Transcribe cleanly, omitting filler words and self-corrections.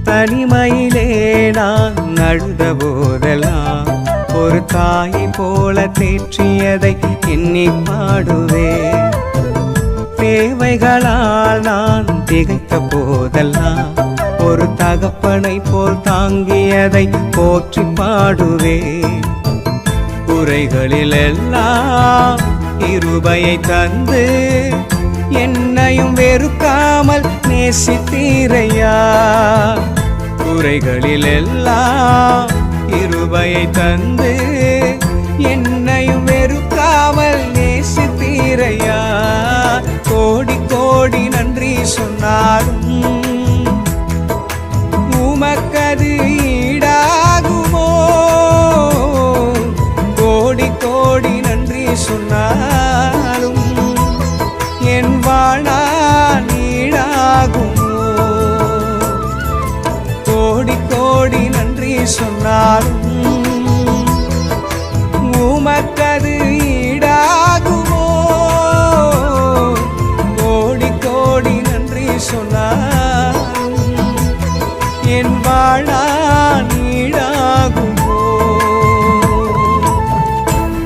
தனிமையிலே நான் அழுத போதெல்லாம் ஒரு தாயை போல தேற்றியதை எண்ணி பாடுவே. தேவைகளால் நான் திகைத்த போதெல்லாம் ஒரு தகப்பனை போல் தாங்கியதை போற்றி பாடுவே. குறைகளில் எல்லாம் கிருபையை தந்து என்னையும் வெறுக்காமல் நேசித்தீரையா. குறைகளில் எல்லாம் கிருபையை தந்து என்னையும் வெறுக்காமல் நேசித்தீரையா. கோடி கோடி நன்றி சொன்னாலும் உமக்கது ஈடாகுமோ? கோடி கோடி நன்றி சொன்னாலும் என் வாழ்நாள் ஈடாகுமோ? கோடி கோடி நன்றி சொன்னாலும் உமக்கது ஈடாகுமோ? கோடி கோடி நன்றி சொன்னாலும் என் வாழ்நாள் ஈடாகுமோ?